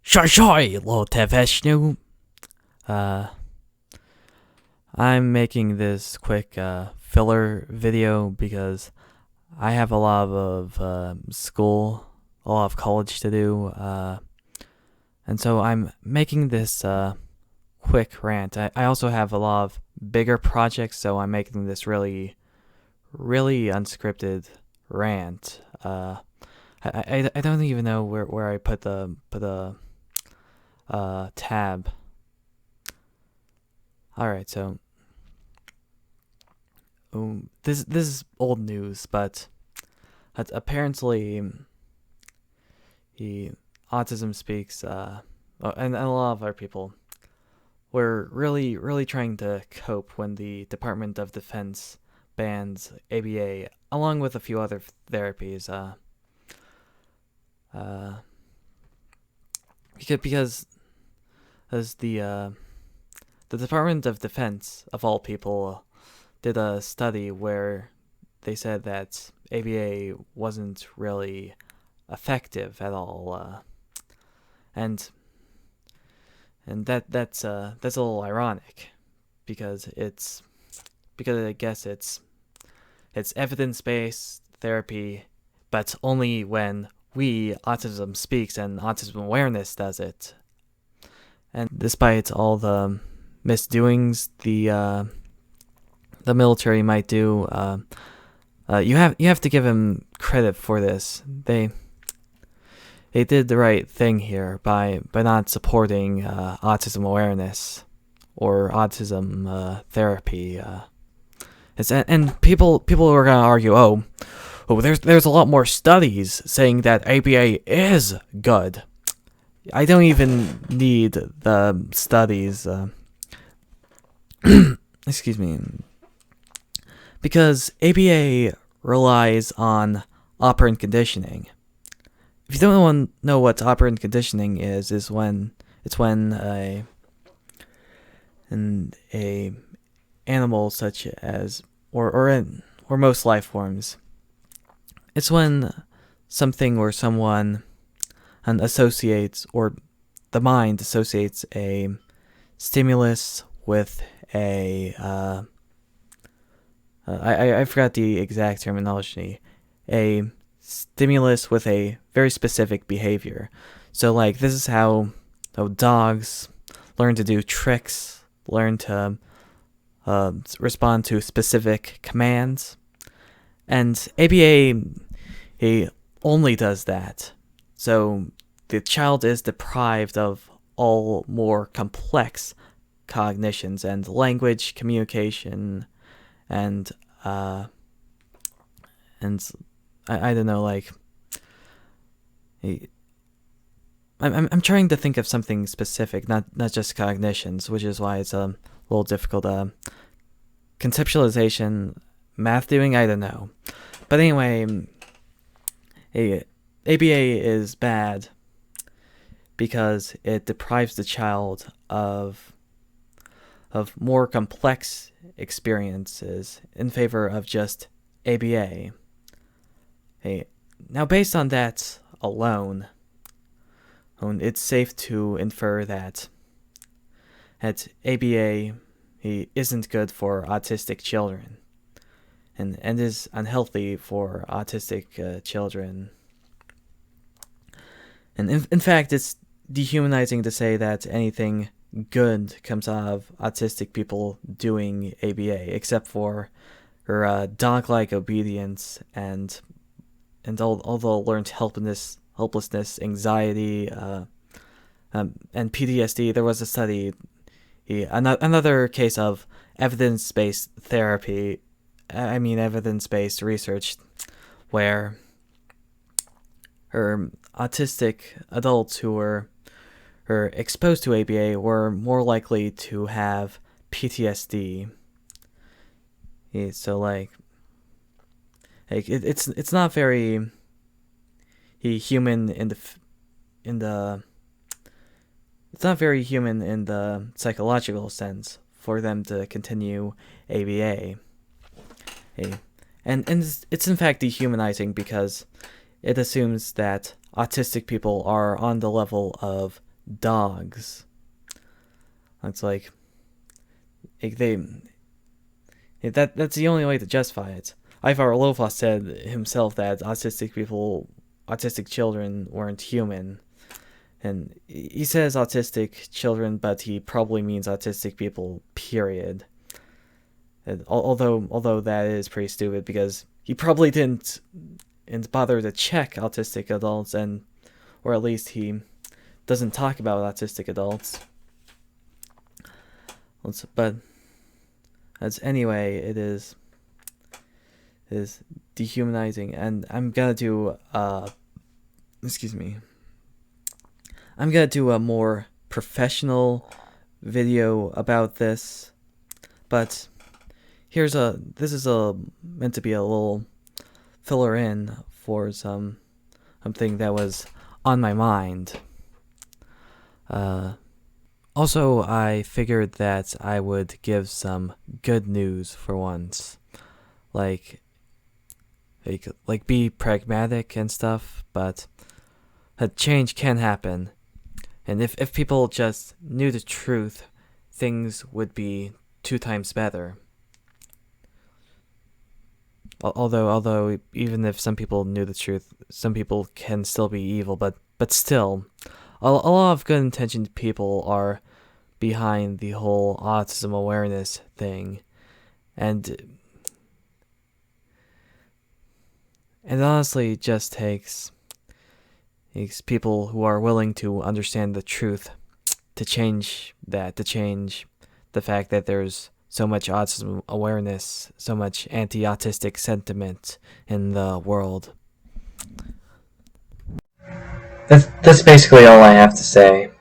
Shoi, Loteveshnu. Uh, I'm making this quick filler video because I have a lot of school, a lot of college to do, and so I'm making this quick rant. I also have a lot of bigger projects, so I'm making this really unscripted rant. I don't even know where I put the tab. All right, so this is old news, but apparently he Autism Speaks, and a lot of other people were really trying to cope when the Department of Defense bans ABA along with a few other therapies. Because as the Department of Defense, of all people, did a study where they said that ABA wasn't really effective at all, and that's a little ironic because I guess it's evidence-based therapy, but only when we, Autism Speaks and Autism Awareness, does it. And despite all the misdoings the military might do, you have to give him credit for this. They did the right thing here by not supporting autism awareness or autism therapy. And people are gonna argue, oh, there's a lot more studies saying that ABA is good. I don't even need the studies. Excuse me. Because ABA relies on operant conditioning. If you don't know what operant conditioning is when an animal such as or most life forms, it's when something or someone associates, or the mind associates, a stimulus with a I forgot the exact terminology, a stimulus with a very specific behavior. So like this is how dogs learn to do tricks, learn to respond to specific commands, and ABA only does that. So the child is deprived of all more complex cognitions and language communication and I don't know, like I'm trying to think of something specific, not just cognitions, which is why it's a little difficult. Conceptualization, math doing, I don't know. But anyway, ABA is bad because it deprives the child of more complex experiences in favor of just ABA. Now based on that alone, it's safe to infer that ABA isn't good for autistic children and is unhealthy for autistic children. And in fact, it's dehumanizing to say that anything good comes out of autistic people doing ABA, except for her dog-like obedience and all the learned helplessness, anxiety, and PTSD. There was a study, another case of evidence-based therapy. Evidence-based research, where her autistic adults who were exposed to ABA were more likely to have PTSD. So like it's not very human in the it's not very human in the psychological sense for them to continue ABA. And it's in fact dehumanizing because it assumes that autistic people are on the level of dogs. It's like that's the only way to justify it. Ivar Lofa said himself that autistic children weren't human. And he says autistic children, but he probably means autistic people, period. And although that is pretty stupid, because he probably didn't bother to check autistic adults, or at least he doesn't talk about autistic adults. But anyway, it is dehumanizing, and I'm gonna do a more professional video about this, but this is meant to be a little filler in for something that was on my mind. Also, I figured that I would give some good news for once, like be pragmatic and stuff, but a change can happen. And if people just knew the truth, things would be 2 times better. Although even if some people knew the truth, some people can still be evil, but still, a lot of good-intentioned people are behind the whole autism awareness thing, and it honestly just takes people who are willing to understand the truth to change the fact that there's so much autism awareness, so much anti-autistic sentiment in the world. That's basically all I have to say.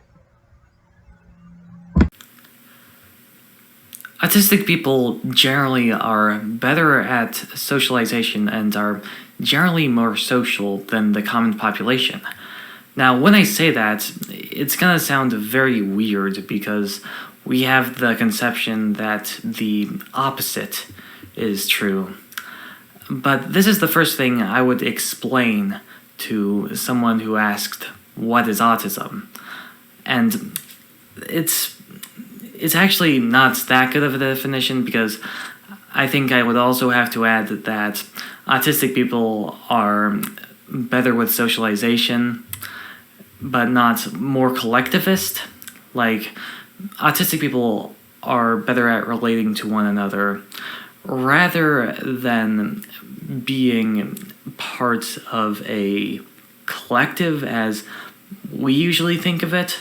Autistic people generally are better at socialization and are generally more social than the common population. Now, when I say that, it's gonna sound very weird because we have the conception that the opposite is true. But this is the first thing I would explain to someone who asked, "What is autism?" And it's actually not that good of a definition, because I think I would also have to add that autistic people are better with socialization, but not more collectivist. Like, autistic people are better at relating to one another rather than being part of a collective as we usually think of it.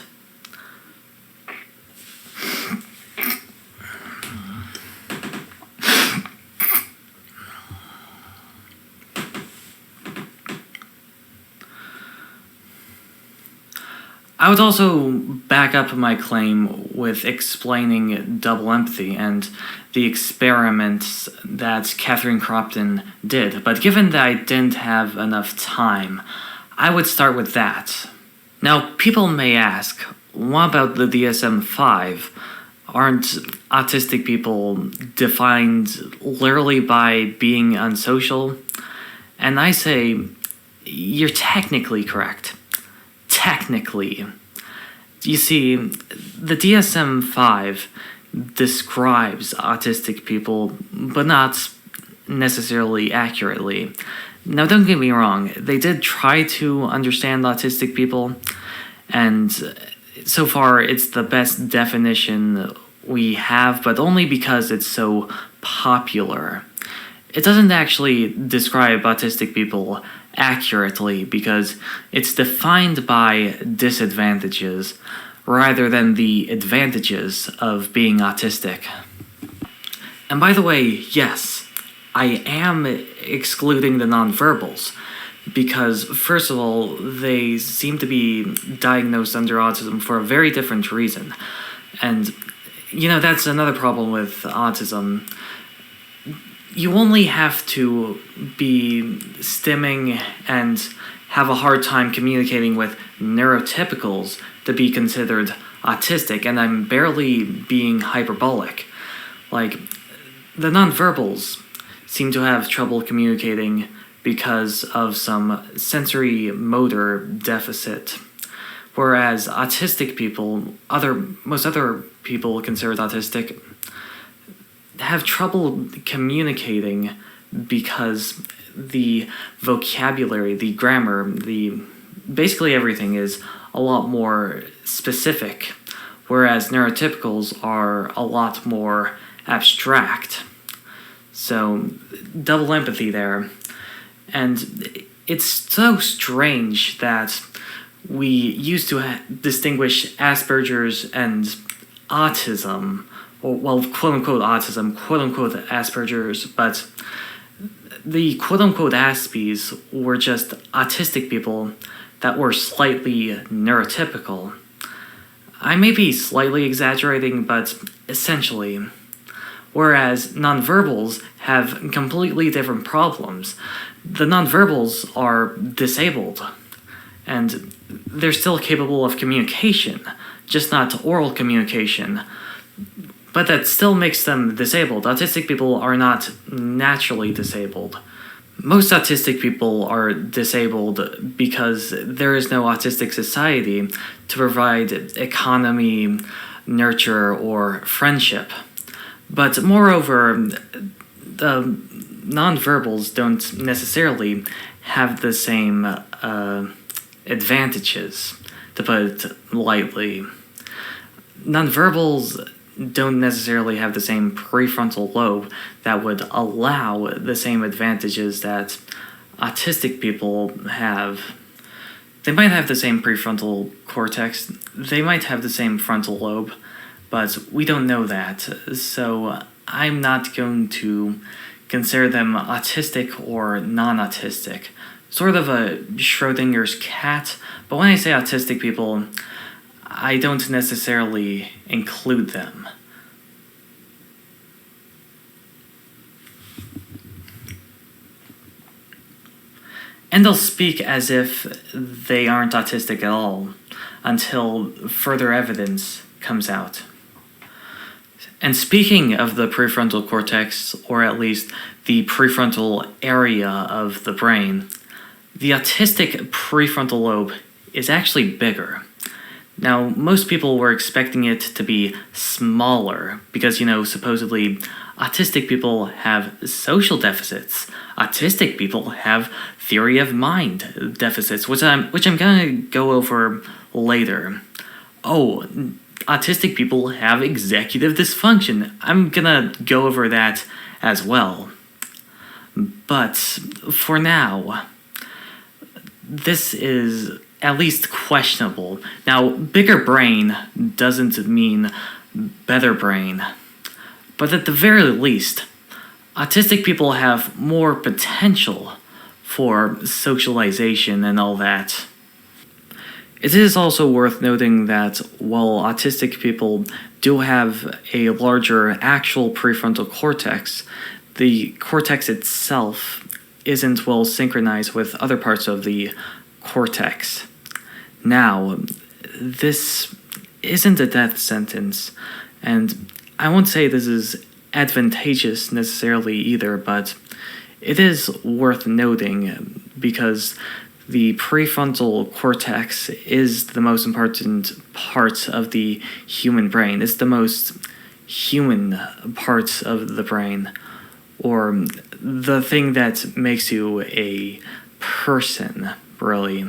I would also back up my claim with explaining double empathy and the experiments that Catherine Cropton did, but given that I didn't have enough time, I would start with that. Now, people may ask, what about the DSM-5? Aren't autistic people defined literally by being unsocial? And I say, you're technically correct. Technically. You see, the DSM-5 describes autistic people, but not necessarily accurately. Now, don't get me wrong, they did try to understand autistic people, and so far it's the best definition we have, but only because it's so popular. It doesn't actually describe autistic people accurately because it's defined by disadvantages rather than the advantages of being autistic. And by the way, yes, I am excluding the nonverbals because, first of all, they seem to be diagnosed under autism for a very different reason. And, that's another problem with autism. You only have to be stimming and have a hard time communicating with neurotypicals to be considered autistic, and I'm barely being hyperbolic. Like, the nonverbals seem to have trouble communicating because of some sensory motor deficit, whereas autistic people, most other people considered autistic, have trouble communicating because the vocabulary, the grammar, basically everything is a lot more specific, whereas neurotypicals are a lot more abstract. So, double empathy there. And it's so strange that we used to distinguish Asperger's and autism, or, well, quote-unquote autism, quote-unquote Asperger's, but the quote-unquote Aspies were just autistic people that were slightly neurotypical. I may be slightly exaggerating, but essentially. Whereas nonverbals have completely different problems. The nonverbals are disabled, and they're still capable of communication, just not oral communication. But that still makes them disabled. Autistic people are not naturally disabled. Most autistic people are disabled because there is no autistic society to provide economy, nurture, or friendship. But moreover, the nonverbals don't necessarily have the same advantages, to put it lightly. Nonverbals don't necessarily have the same prefrontal lobe that would allow the same advantages that autistic people have. They might have the same prefrontal cortex, they might have the same frontal lobe, but we don't know that, so I'm not going to consider them autistic or non-autistic. Sort of a Schrodinger's cat, but when I say autistic people, I don't necessarily include them. And they'll speak as if they aren't autistic at all, until further evidence comes out. And speaking of the prefrontal cortex, or at least the prefrontal area of the brain, the autistic prefrontal lobe is actually bigger. Now, most people were expecting it to be smaller because, supposedly autistic people have social deficits. Autistic people have theory of mind deficits, which I'm gonna go over later. Oh, autistic people have executive dysfunction. I'm gonna go over that as well. But for now, this is at least questionable. Now, bigger brain doesn't mean better brain. But at the very least, autistic people have more potential for socialization and all that. It is also worth noting that while autistic people do have a larger actual prefrontal cortex, the cortex itself isn't well synchronized with other parts of the cortex. Now, this isn't a death sentence, and I won't say this is advantageous necessarily either, but it is worth noting because the prefrontal cortex is the most important part of the human brain. It's the most human part of the brain, or the thing that makes you a person, really.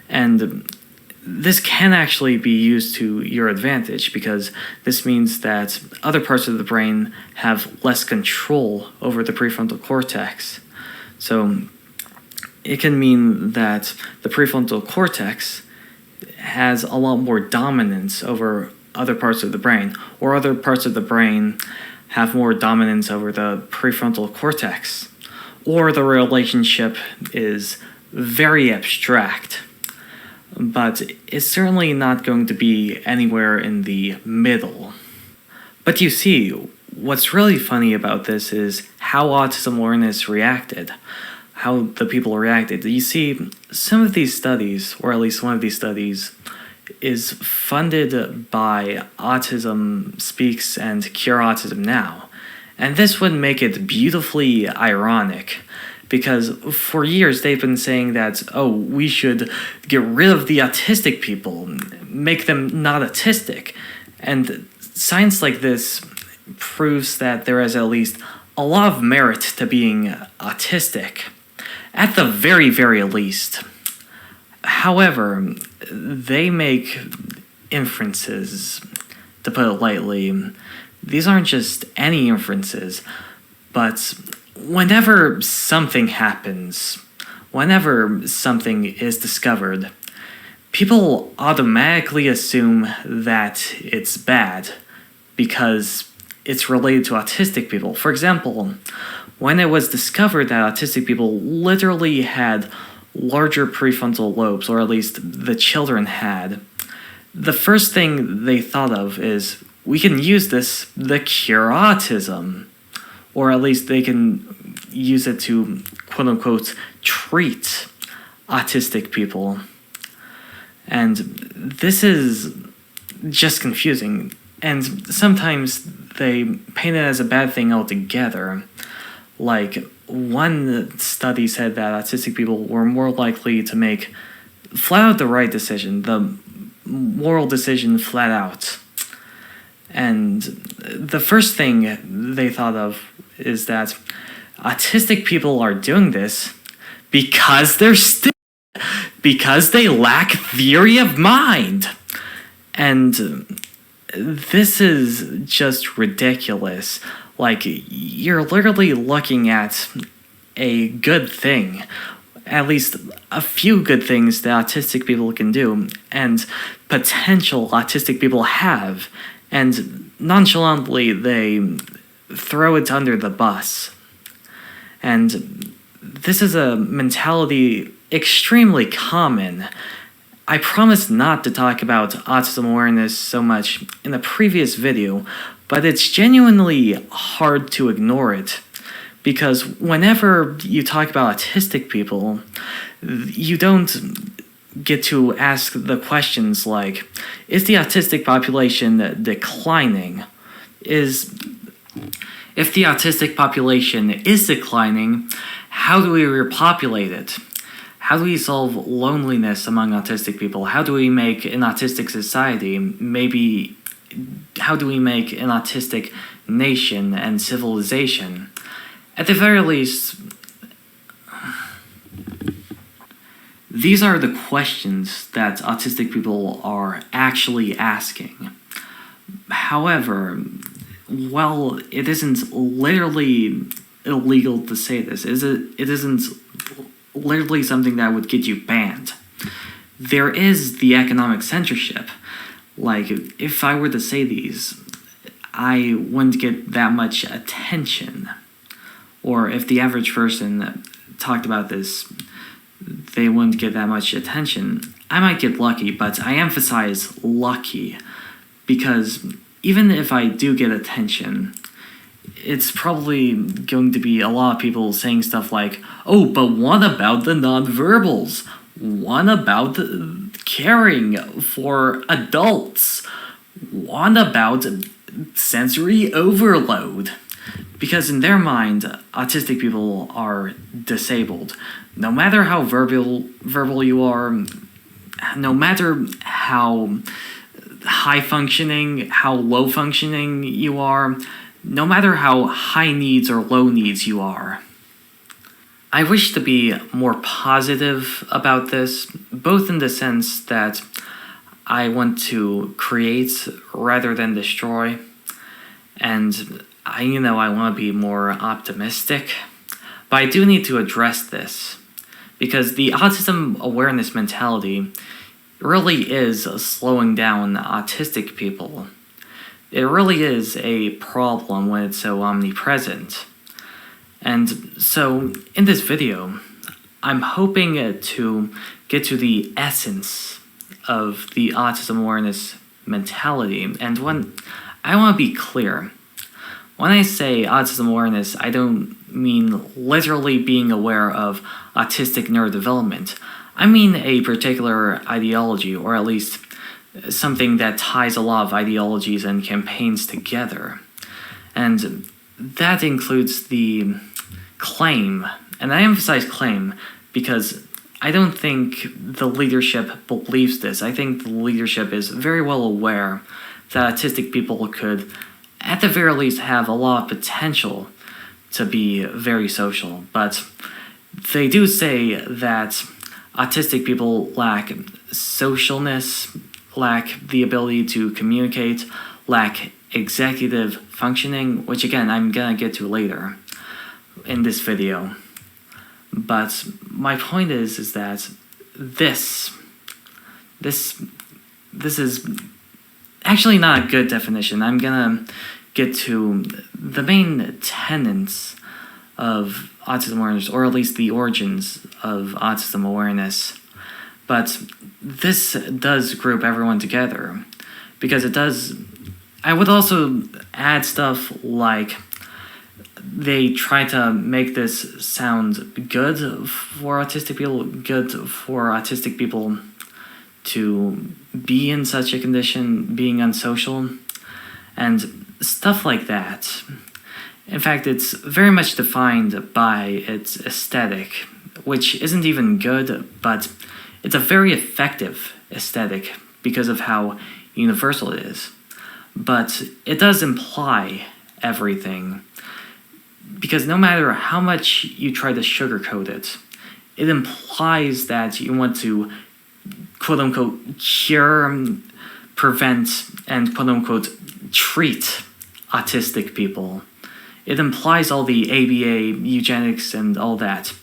And this can actually be used to your advantage because this means that other parts of the brain have less control over the prefrontal cortex. So it can mean that the prefrontal cortex has a lot more dominance over other parts of the brain, or other parts of the brain have more dominance over the prefrontal cortex, or the relationship is very abstract. But it's certainly not going to be anywhere in the middle. But you see, what's really funny about this is how autism awareness reacted, how the people reacted. You see, some of these studies, or at least one of these studies, is funded by Autism Speaks and Cure Autism Now. And this would make it beautifully ironic, because for years they've been saying that, oh, we should get rid of the autistic people, make them not autistic. And science like this proves that there is at least a lot of merit to being autistic, at the very, very least. However, they make inferences, to put it lightly. These aren't just any inferences, but whenever something happens, whenever something is discovered, people automatically assume that it's bad because it's related to autistic people. For example, when it was discovered that autistic people literally had larger prefrontal lobes, or at least the children had, the first thing they thought of is, we can use this to cure autism. Or at least they can use it to, quote-unquote, treat autistic people. And this is just confusing. And sometimes they paint it as a bad thing altogether. Like, one study said that autistic people were more likely to make flat out the right decision, the moral decision flat out. And the first thing they thought of is that autistic people are doing this because they're stupid, because they lack theory of mind. And this is just ridiculous. Like, you're literally looking at a good thing, at least a few good things that autistic people can do, and potential autistic people have, and nonchalantly they throw it under the bus. And this is a mentality extremely common. I promised not to talk about autism awareness so much in the previous video, but it's genuinely hard to ignore it. Because whenever you talk about autistic people, you don't get to ask the questions like, is the autistic population declining? If the autistic population is declining, how do we repopulate it? How do we solve loneliness among autistic people? How do we make an autistic society? Maybe, how do we make an autistic nation and civilization? At the very least, these are the questions that autistic people are actually asking. However, well, it isn't literally illegal to say this. It isn't literally something that would get you banned. There is the economic censorship. Like, if I were to say these, I wouldn't get that much attention. Or if the average person talked about this, they wouldn't get that much attention. I might get lucky, but I emphasize lucky, because even if I do get attention, it's probably going to be a lot of people saying stuff like, oh, but what about the nonverbals? What about caring for adults? What about sensory overload? Because in their mind, autistic people are disabled. No matter how verbal you are, no matter how high functioning, how low functioning you are, no matter how high needs or low needs you are. I wish to be more positive about this, both in the sense that I want to create rather than destroy, and I want to be more optimistic, but I do need to address this, because the autism awareness mentality really is slowing down autistic people. It really is a problem when it's so omnipresent. And so, in this video, I'm hoping to get to the essence of the autism awareness mentality. And I want to be clear. When I say autism awareness, I don't mean literally being aware of autistic neurodevelopment. I mean a particular ideology, or at least something that ties a lot of ideologies and campaigns together. And that includes the claim And I emphasize claim because I don't think the leadership believes this. I think the leadership is very well aware that autistic people could, at the very least, have a lot of potential to be very social. But they do say that autistic people lack socialness, lack the ability to communicate, lack executive functioning, which again, I'm gonna get to later in this video. But my point is that this is actually not a good definition. I'm gonna get to the main tenets of autism awareness, or at least the origins of autism awareness. But this does group everyone together, because it does. I would also add stuff like they try to make this sound good for autistic people to be in such a condition, being unsocial, and stuff like that. In fact, it's very much defined by its aesthetic, which isn't even good, but it's a very effective aesthetic because of how universal it is. But it does imply everything, because no matter how much you try to sugarcoat it, it implies that you want to quote-unquote cure, prevent, and quote-unquote treat autistic people. It implies all the ABA, eugenics, and all that.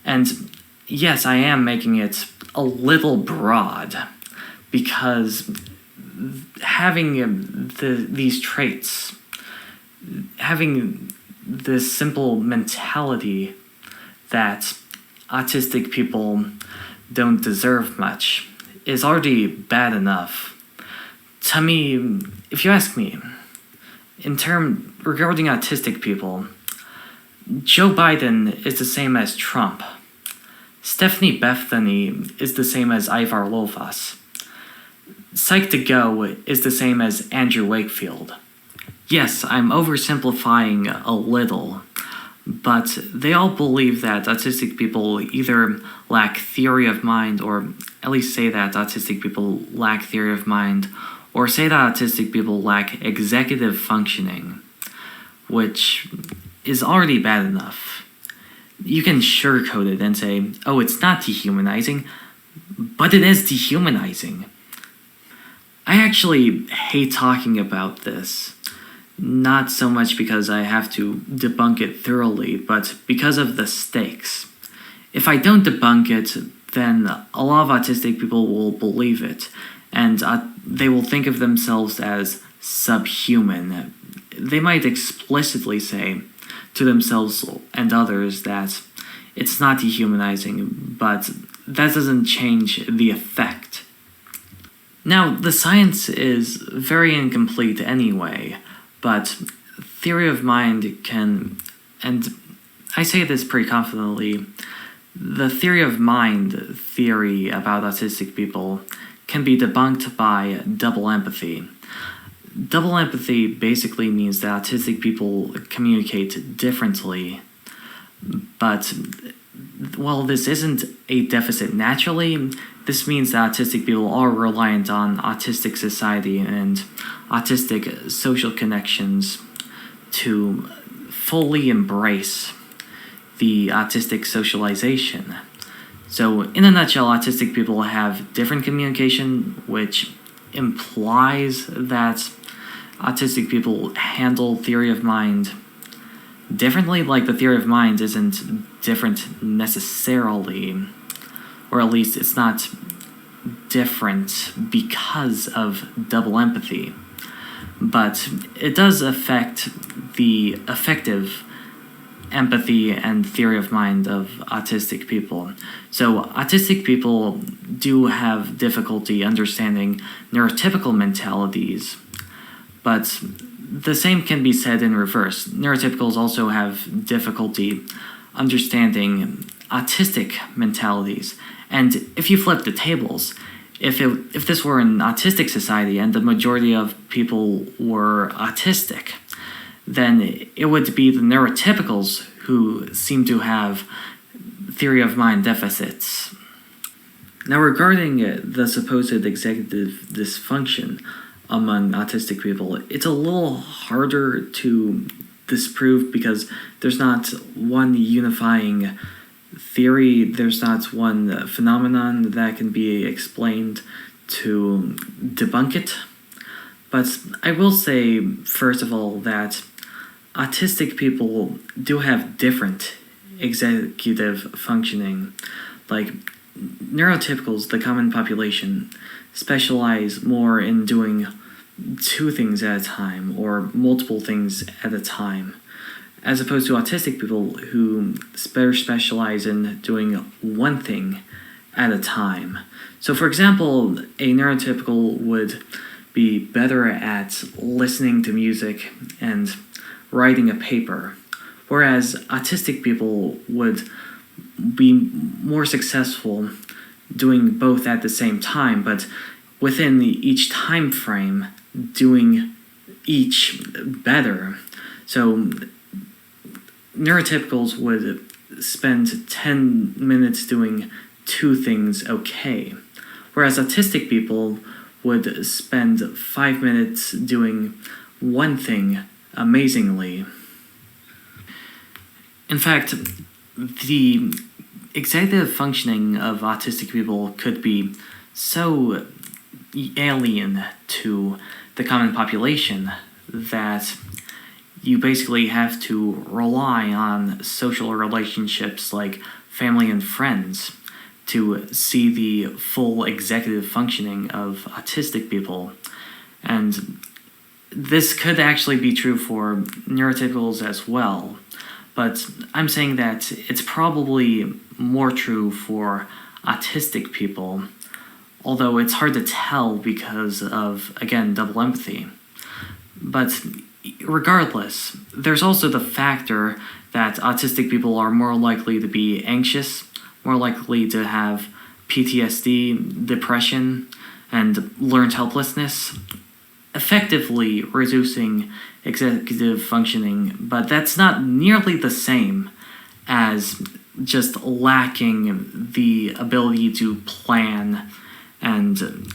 And yes, I am making it a little broad, because having these traits, having this simple mentality that autistic people don't deserve much is already bad enough. To me, if you ask me, regarding autistic people, Joe Biden is the same as Trump. Stephanie Bethany is the same as Ivar Lovaas. Psych2Go is the same as Andrew Wakefield. Yes, I'm oversimplifying a little, but they all believe that autistic people either lack theory of mind, or at least say that autistic people lack theory of mind, or say that autistic people lack executive functioning, which is already bad enough. You can sugarcoat it and say, oh, it's not dehumanizing, but it is dehumanizing. I actually hate talking about this. Not so much because I have to debunk it thoroughly, but because of the stakes. If I don't debunk it, then a lot of autistic people will believe it, and they will think of themselves as subhuman. They might explicitly say to themselves and others that it's not dehumanizing, but that doesn't change the effect. Now, the science is very incomplete anyway, but theory of mind can, and I say this pretty confidently, the theory of mind theory about autistic people can be debunked by double empathy. Double empathy basically means that autistic people communicate differently, but while this isn't a deficit naturally, this means that autistic people are reliant on autistic society and autistic social connections to fully embrace the autistic socialization. So, in a nutshell, autistic people have different communication, which implies that autistic people handle theory of mind differently. Like, the theory of mind isn't different necessarily, or at least it's not different because of double empathy. But it does affect the effective empathy and theory of mind of autistic people. So autistic people do have difficulty understanding neurotypical mentalities, but the same can be said in reverse. Neurotypicals also have difficulty understanding autistic mentalities. And if you flip the tables, if this were an autistic society and the majority of people were autistic, then it would be the neurotypicals who seem to have theory of mind deficits. Now, regarding the supposed executive dysfunction among autistic people, it's a little harder to disprove because there's not one unifying theory, there's not one phenomenon that can be explained to debunk it. But I will say, first of all, that autistic people do have different executive functioning. Like, neurotypicals, the common population, specialize more in doing two things at a time or multiple things at a time, as opposed to autistic people who specialize in doing one thing at a time. So, for example, a neurotypical would be better at listening to music and writing a paper, whereas autistic people would be more successful doing both at the same time, but within each time frame, doing each better. So neurotypicals would spend 10 minutes doing two things okay, whereas autistic people would spend 5 minutes doing one thing amazingly. In fact, the executive functioning of autistic people could be so alien to the common population that you basically have to rely on social relationships like family and friends to see the full executive functioning of autistic people. And this could actually be true for neurotypicals as well, but I'm saying that it's probably more true for autistic people, although it's hard to tell because of, again, double empathy. But regardless, there's also the factor that autistic people are more likely to be anxious, more likely to have PTSD, depression, and learned helplessness, effectively reducing executive functioning, but that's not nearly the same as just lacking the ability to plan and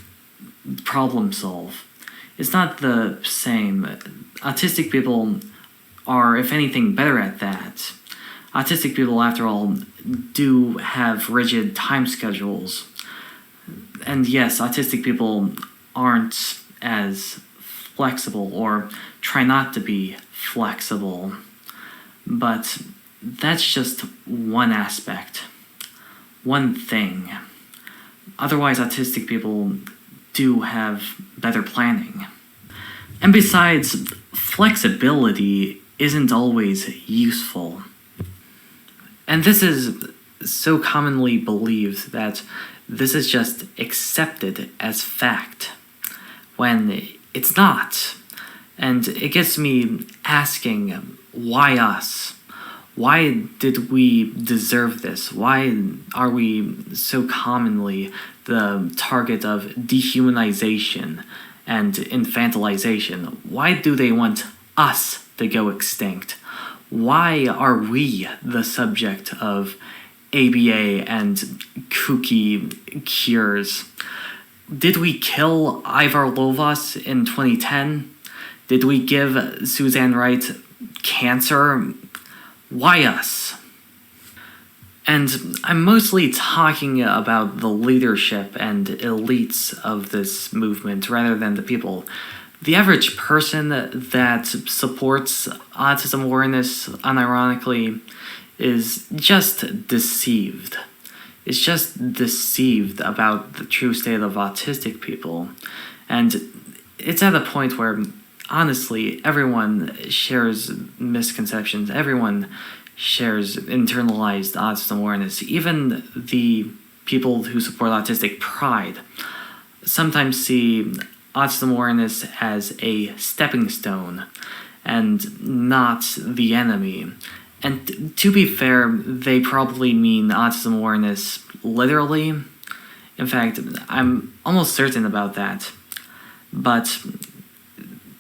problem solve. It's not the same. Autistic people are, if anything, better at that. Autistic people, after all, do have rigid time schedules. And yes, autistic people aren't as flexible or try not to be flexible. But that's just one aspect, one thing. Otherwise, autistic people do have better planning. And besides, flexibility isn't always useful. And this is so commonly believed that this is just accepted as fact, when it's not. And it gets me asking, why us? Why did we deserve this? Why are we so commonly the target of dehumanization and infantilization? Why do they want us to go extinct? Why are we the subject of ABA and kooky cures? Did we kill Ivar Lovaas in 2010? Did we give Suzanne Wright cancer? Why us? And I'm mostly talking about the leadership and elites of this movement rather than the people. The average person that supports autism awareness, unironically, is just deceived. It's just deceived about the true state of autistic people. And it's at a point where, honestly, everyone shares misconceptions. Everyone shares internalized autism awareness. Even the people who support autistic pride sometimes see autism awareness as a stepping stone and not the enemy. And to be fair, they probably mean autism awareness literally. In fact, I'm almost certain about that. But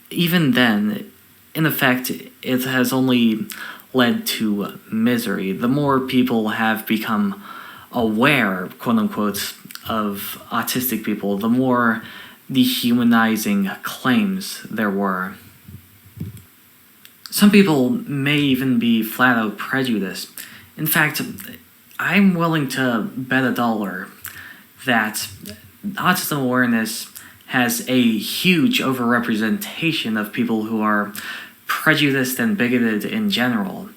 even then, in effect, it has only led to misery. The more people have become aware, quote unquote, of autistic people, the more dehumanizing claims there were. Some people may even be flat out prejudiced. In fact, I'm willing to bet $1 that autism awareness has a huge overrepresentation of people who are prejudiced and bigoted in general.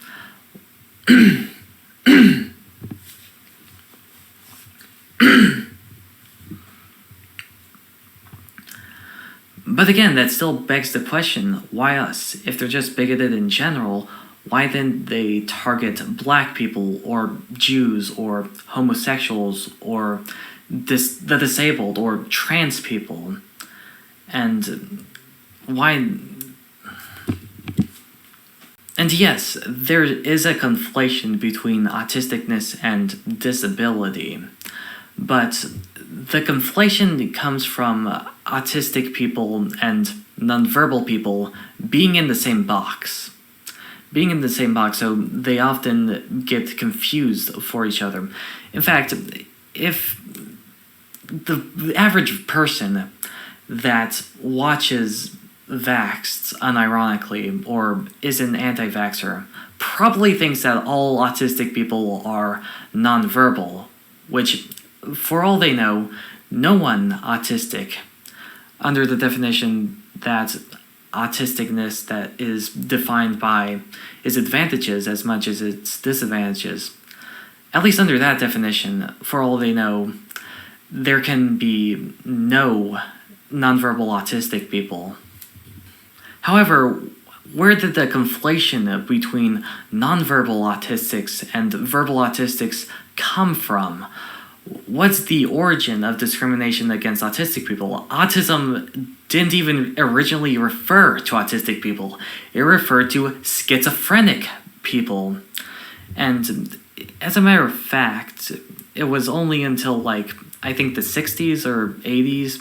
But again, that still begs the question, why us? If they're just bigoted in general, why then they target black people or Jews or homosexuals or the disabled or trans people? And why? And yes, there is a conflation between autisticness and disability, but the conflation comes from autistic people and nonverbal people being in the same box. So they often get confused for each other. In fact, if the average person that watches Vaxxed unironically or is an anti-vaxxer probably thinks that all autistic people are nonverbal, which, for all they know, no one autistic, under the definition that autisticness that is defined by its advantages as much as its disadvantages, at least under that definition, for all they know, there can be no nonverbal autistic people. However, where did the conflation between nonverbal autistics and verbal autistics come from? What's the origin of discrimination against autistic people? Autism didn't even originally refer to autistic people. It referred to schizophrenic people. And as a matter of fact, it was only until I think the 60s or 80s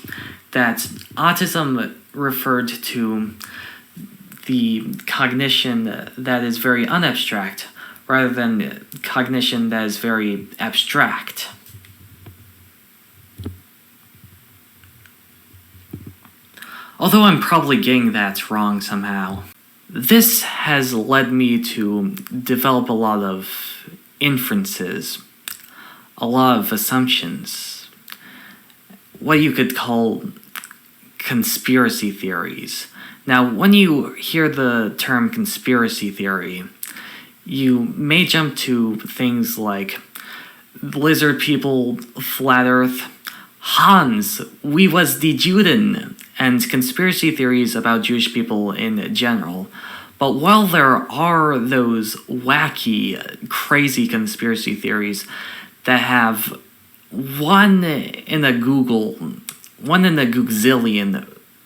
that autism referred to the cognition that is very unabstract rather than cognition that is very abstract. Although I'm probably getting that wrong somehow. This has led me to develop a lot of inferences, a lot of assumptions, what you could call conspiracy theories. Now, when you hear the term conspiracy theory, you may jump to things like lizard people, flat earth, Hans, we was die Juden, and conspiracy theories about Jewish people in general. But while there are those wacky, crazy conspiracy theories that have one in a googzillion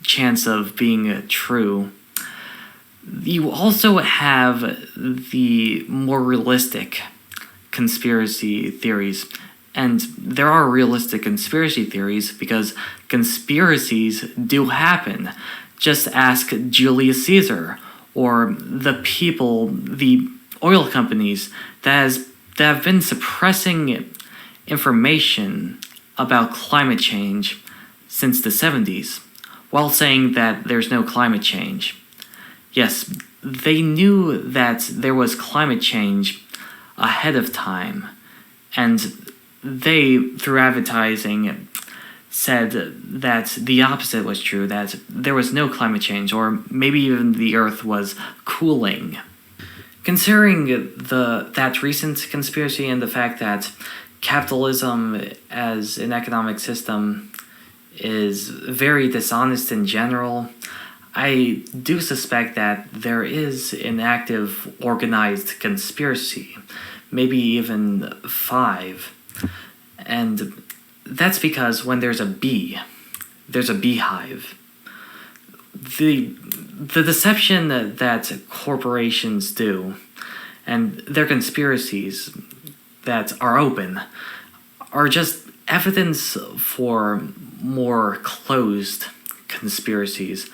chance of being true, you also have the more realistic conspiracy theories. And there are realistic conspiracy theories because conspiracies do happen. Just ask Julius Caesar or the people, the oil companies that have been suppressing information about climate change since the 70s, while saying that there's no climate change. Yes, they knew that there was climate change ahead of time, and they, through advertising, said that the opposite was true, that there was no climate change, or maybe even the Earth was cooling. Considering that recent conspiracy and the fact that capitalism as an economic system is very dishonest in general, I do suspect that there is an active, organized conspiracy, maybe even 5. And that's because when there's a bee, there's a beehive. The deception that corporations do, and their conspiracies that are open, are just evidence for more closed conspiracies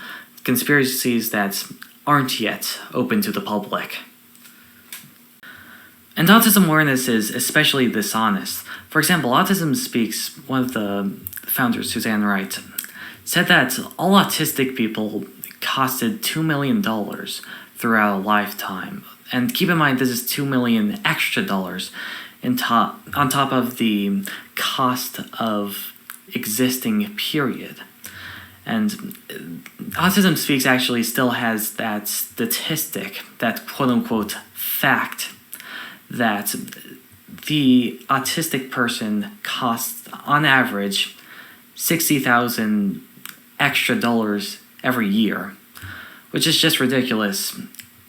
that aren't yet open to the public. And autism awareness is especially dishonest. For example, Autism Speaks, one of the founders, Suzanne Wright, said that all autistic people costed $2 million throughout a lifetime. And keep in mind, this is $2 million extra dollars on top of the cost of existing, period. And Autism Speaks actually still has that statistic, that quote-unquote fact, that the autistic person costs, on average, $60,000 extra dollars every year, which is just ridiculous.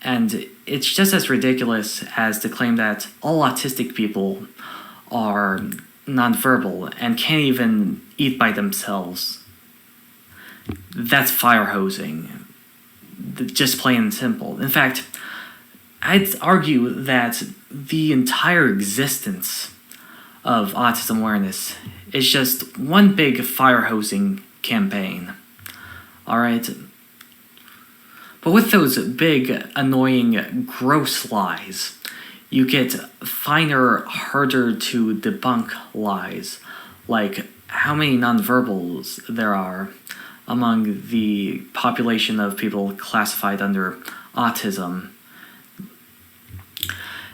And it's just as ridiculous as the claim that all autistic people are nonverbal and can't even eat by themselves. That's fire hosing, just plain and simple. In fact, I'd argue that the entire existence of autism awareness is just one big fire hosing campaign. Alright? But with those big, annoying, gross lies, you get finer, harder to debunk lies, like how many nonverbals there are among the population of people classified under autism.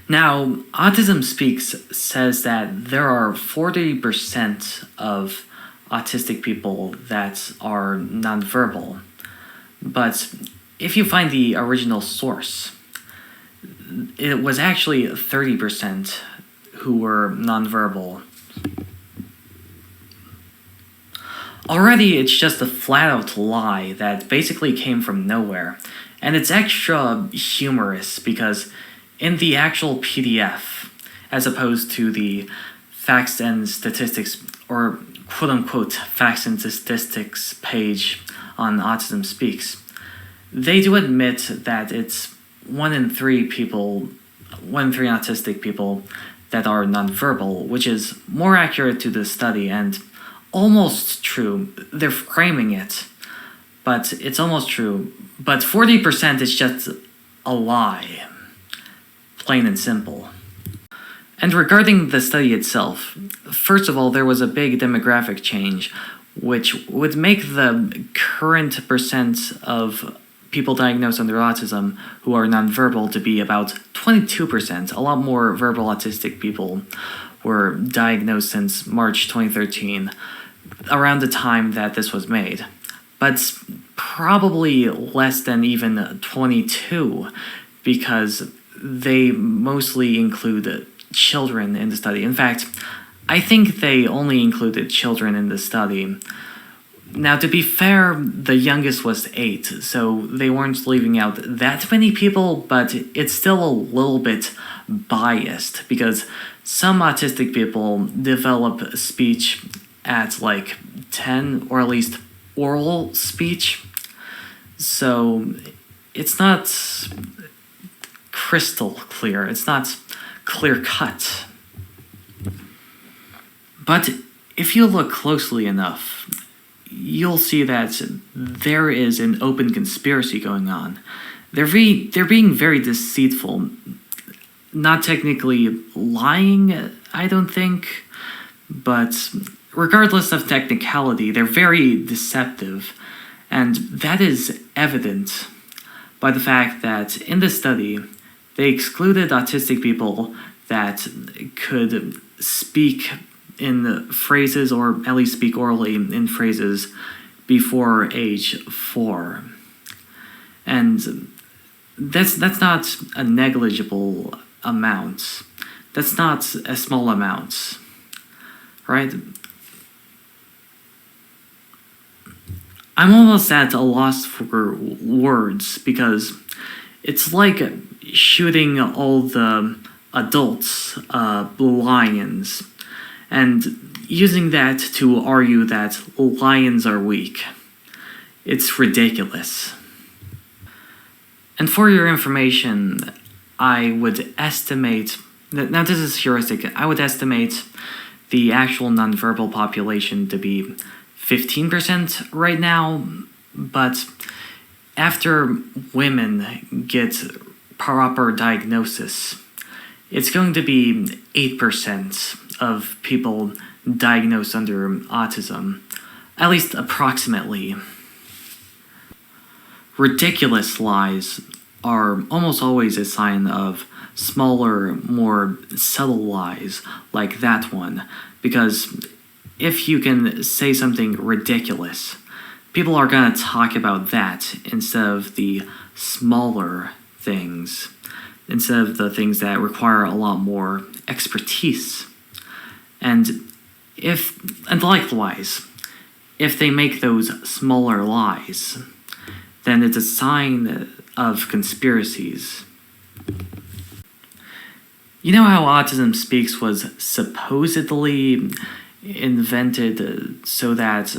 Now, Autism Speaks says that there are 40% of autistic people that are nonverbal. But if you find the original source, it was actually 30% who were nonverbal. Already, it's just a flat-out lie that basically came from nowhere. And it's extra humorous because in the actual PDF, as opposed to the facts and statistics, or quote-unquote facts and statistics page on Autism Speaks, they do admit that it's 1 in 3 autistic people that are nonverbal, which is more accurate to the study and almost true. They're framing it, but it's almost true. But 40% is just a lie. Plain and simple. And regarding the study itself, first of all, there was a big demographic change, which would make the current percent of people diagnosed under autism who are nonverbal to be about 22%. A lot more verbal autistic people were diagnosed since March 2013, around the time that this was made. But probably less than even 22, because they mostly include children in the study. In fact, I think they only included children in the study. Now, to be fair, the youngest was 8, so they weren't leaving out that many people, but it's still a little bit biased because some autistic people develop speech at like 10, or at least oral speech. So it's not crystal clear. It's not clear cut. But if you look closely enough, you'll see that there is an open conspiracy going on. They're being very deceitful. Not technically lying, I don't think, but regardless of technicality, they're very deceptive. And that is evident by the fact that in the study, they excluded autistic people that could speak in phrases, or at least speak orally in phrases, before age 4. And that's not a negligible amount. That's not a small amount, right? I'm almost at a loss for words because it's like shooting all the adults lions and using that to argue that lions are weak. It's ridiculous. And for your information, I would estimate, now this is heuristic, I would estimate the actual nonverbal population to be 15% right now, but after women get proper diagnosis, it's going to be 8% of people diagnosed under autism, at least approximately. Ridiculous lies are almost always a sign of smaller, more subtle lies like that one, because if you can say something ridiculous, people are going to talk about that instead of the smaller things, instead of the things that require a lot more expertise. And likewise, if they make those smaller lies, then it's a sign of conspiracies. You know how Autism Speaks was supposedly invented so that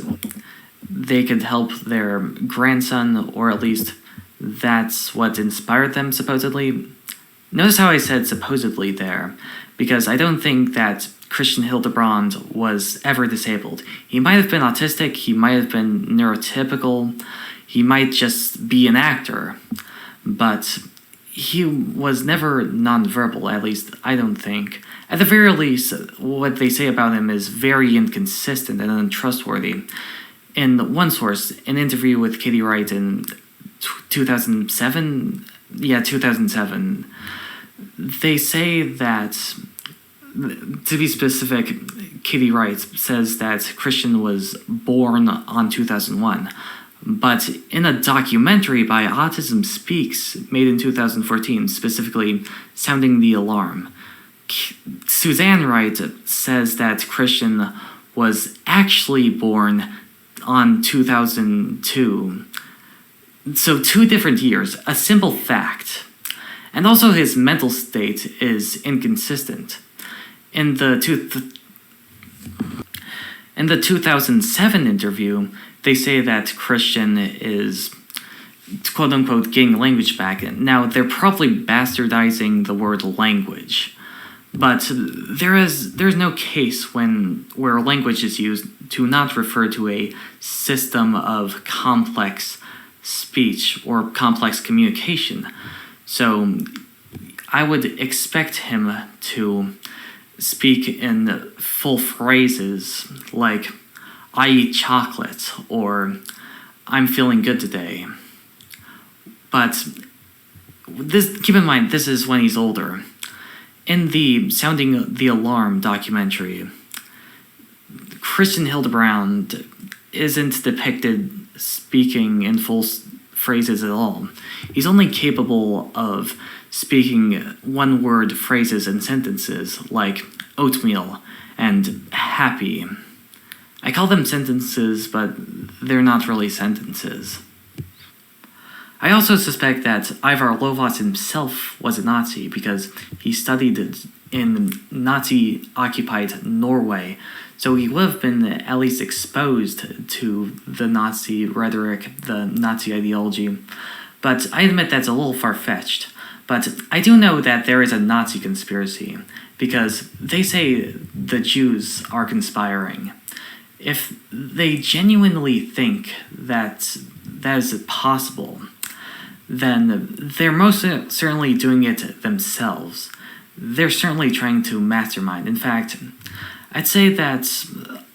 they could help their grandson, or at least that's what inspired them, supposedly? Notice how I said supposedly there, because I don't think that Christian Hildebrand was ever disabled. He might have been autistic, he might have been neurotypical, he might just be an actor, but he was never nonverbal, at least I don't think. At the very least, what they say about him is very inconsistent and untrustworthy. In one source, an interview with Katie Wright in 2007, they say that, to be specific, Katie Wright says that Christian was born on 2001. But in a documentary by Autism Speaks, made in 2014, specifically Sounding the Alarm, Suzanne Wright says that Christian was actually born on 2002. So 2 different years, a simple fact. And also his mental state is inconsistent. In the 2007 interview, they say that Christian is, quote-unquote, getting language back. Now, they're probably bastardizing the word language, but there's no case where language is used to not refer to a system of complex speech or complex communication. So I would expect him to speak in full phrases like, I eat chocolate, or I'm feeling good today. But keep in mind, this is when he's older. In the Sounding the Alarm documentary, Christian Hildebrand isn't depicted speaking in full phrases at all. He's only capable of speaking one-word phrases and sentences like oatmeal and happy. I call them sentences, but they're not really sentences. I also suspect that Ivar Lovaas himself was a Nazi because he studied in Nazi-occupied Norway, so he would have been at least exposed to the Nazi rhetoric, the Nazi ideology. But I admit that's a little far-fetched. But I do know that there is a Nazi conspiracy, because they say the Jews are conspiring. If they genuinely think that is possible, then they're most certainly doing it themselves. They're certainly trying to mastermind. In fact, I'd say that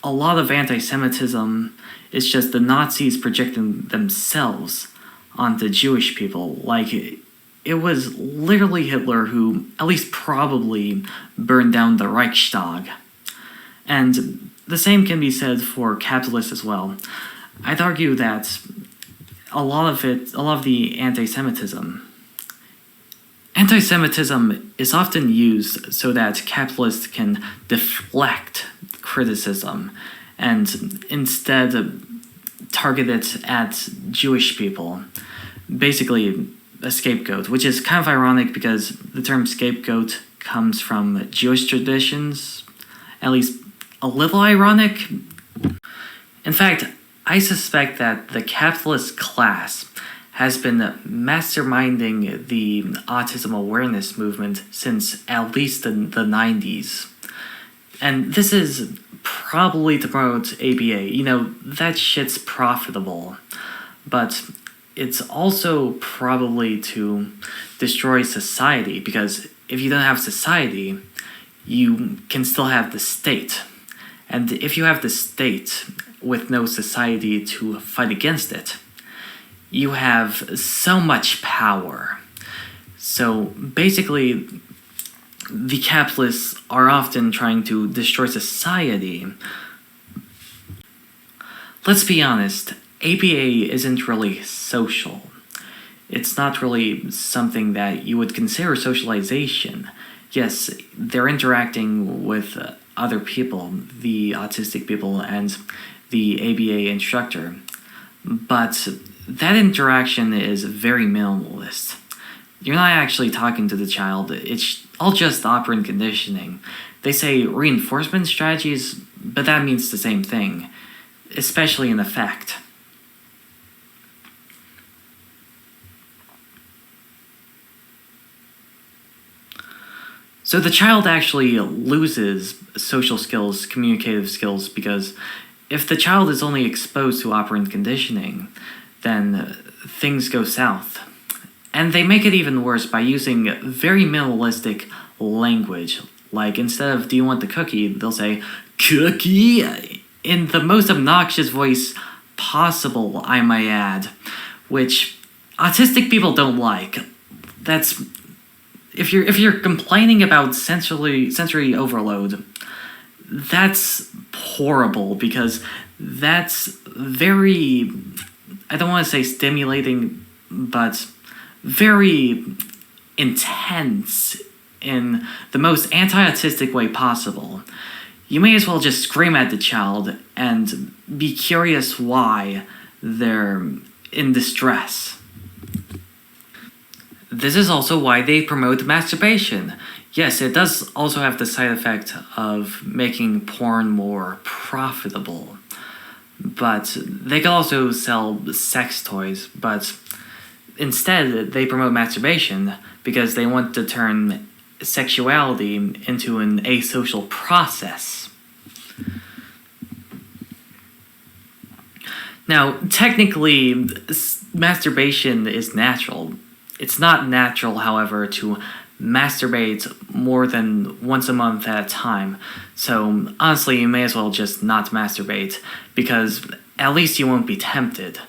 a lot of anti-Semitism is just the Nazis projecting themselves onto Jewish people. Like, it was literally Hitler who, at least probably, burned down the Reichstag. And the same can be said for capitalists as well. I'd argue that a lot of the anti-Semitism is often used so that capitalists can deflect criticism and instead target it at Jewish people. Basically, a scapegoat, which is kind of ironic because the term scapegoat comes from Jewish traditions, at least a little ironic. In fact, I suspect that the capitalist class has been masterminding the autism awareness movement since at least the 90s. And this is probably to promote ABA. You know, that shit's profitable. But it's also probably to destroy society, because if you don't have society, you can still have the state. And if you have the state with no society to fight against it, you have so much power. So basically, the capitalists are often trying to destroy society. Let's be honest, ABA isn't really social. It's not really something that you would consider socialization. Yes, they're interacting with other people, the autistic people and the ABA instructor, but that interaction is very minimalist. You're not actually talking to the child, it's all just operant conditioning. They say reinforcement strategies, but that means the same thing, especially in effect. So the child actually loses social skills, communicative skills, because if the child is only exposed to operant conditioning, then things go south. And they make it even worse by using very minimalistic language. Like, instead of, "Do you want the cookie?" they'll say, "Cookie?" in the most obnoxious voice possible, I might add, which autistic people don't like. That's... If you're complaining about sensory overload, that's horrible, because that's very, I don't want to say stimulating, but very intense in the most anti-autistic way possible. You may as well just scream at the child and be curious why they're in distress. This is also why they promote masturbation. Yes, it does also have the side effect of making porn more profitable. But they can also sell sex toys, but instead they promote masturbation because they want to turn sexuality into an asocial process. Now, technically, masturbation is natural. It's not natural, however, to masturbate more than once a month at a time. So, honestly, you may as well just not masturbate, because at least you won't be tempted.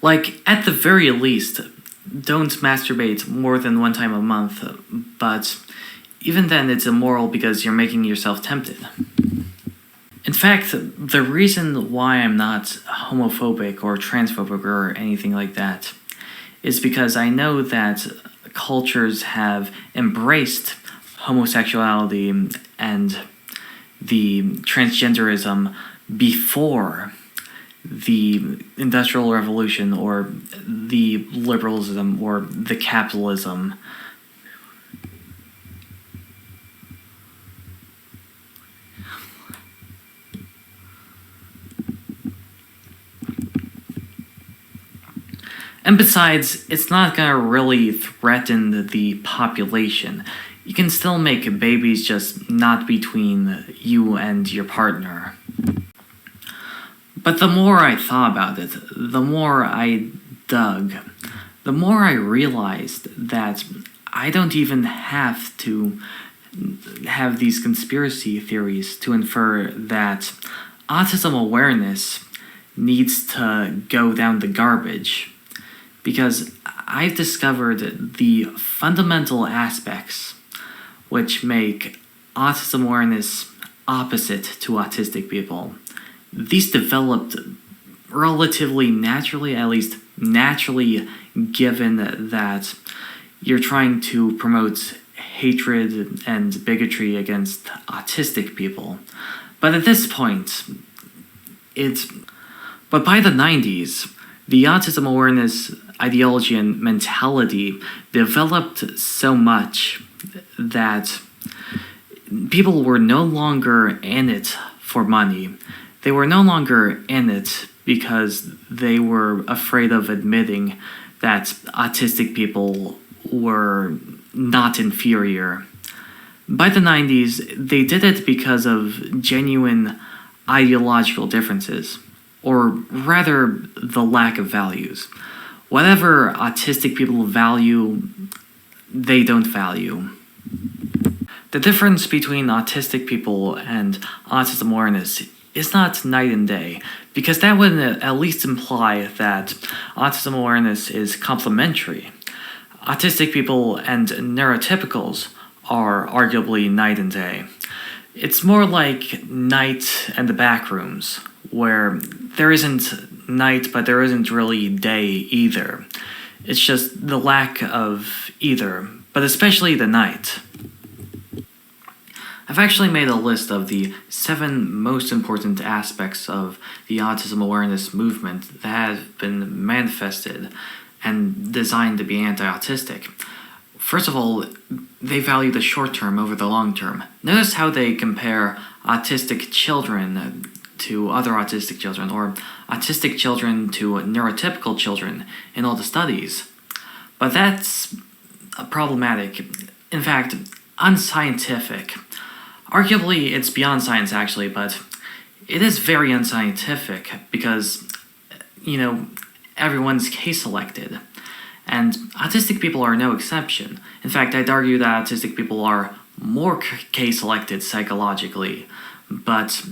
Like, at the very least, don't masturbate more than one time a month, but even then it's immoral because you're making yourself tempted. In fact, the reason why I'm not homophobic or transphobic or anything like that is because I know that cultures have embraced homosexuality and the transgenderism before the Industrial Revolution or the liberalism or the capitalism. And besides, it's not gonna really threaten the population. You can still make babies, just not between you and your partner. But the more I thought about it, the more I dug, the more I realized that I don't even have to have these conspiracy theories to infer that autism awareness needs to go down the garbage. Because I've discovered the fundamental aspects which make autism awareness opposite to autistic people. These developed relatively naturally, at least naturally, given that you're trying to promote hatred and bigotry against autistic people. But at this point, but by the 90s, the autism awareness ideology and mentality developed so much that people were no longer in it for money. They were no longer in it because they were afraid of admitting that autistic people were not inferior. By the 90s, they did it because of genuine ideological differences. or rather, the lack of values. Whatever autistic people value, they don't value. The difference between autistic people and autism awareness is not night and day, because that would at least imply that autism awareness is complementary. Autistic people and neurotypicals are arguably night and day. It's more like night and the back rooms, where there isn't night but there isn't really day either. It's just the lack of either, but especially the night. I've actually made a list of the 7 most important aspects of the autism awareness movement that have been manifested and designed to be anti-autistic. First of all, they value the short term over the long term. Notice how they compare autistic children to other autistic children, or autistic children to neurotypical children in all the studies. But that's problematic. In fact, unscientific. Arguably, it's beyond science actually, but it is very unscientific because, everyone's case selected. And autistic people are no exception. In fact, I'd argue that autistic people are more case selected psychologically, but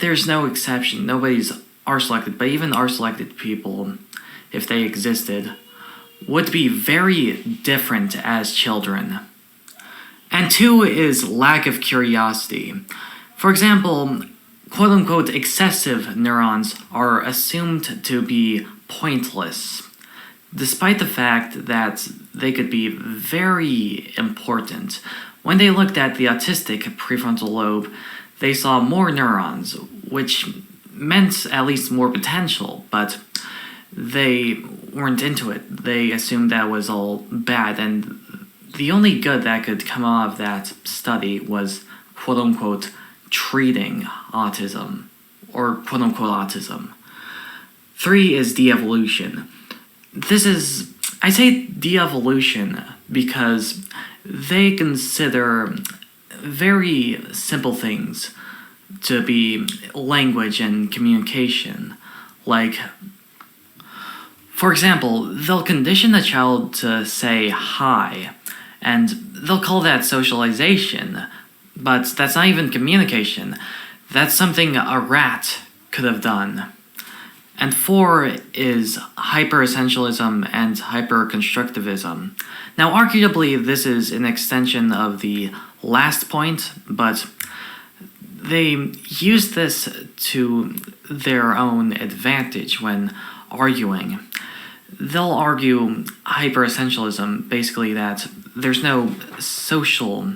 there's no exception. Nobody's R-selected, but even R-selected people, if they existed, would be very different as children. And 2 is lack of curiosity. For example, quote-unquote excessive neurons are assumed to be pointless, despite the fact that they could be very important. When they looked at the autistic prefrontal lobe, they saw more neurons, which meant at least more potential, but they weren't into it. They assumed that was all bad, and the only good that could come out of that study was quote-unquote treating autism, or quote-unquote autism. 3 is de-evolution. I say de-evolution because they consider very simple things to be language and communication. Like, for example, they'll condition a child to say hi, and they'll call that socialization, but that's not even communication. That's something a rat could have done. And 4 is hyper-essentialism and hyper-constructivism. Now, arguably, this is an extension of the last point, but they use this to their own advantage when arguing. They'll argue hyper-essentialism, basically that there's no social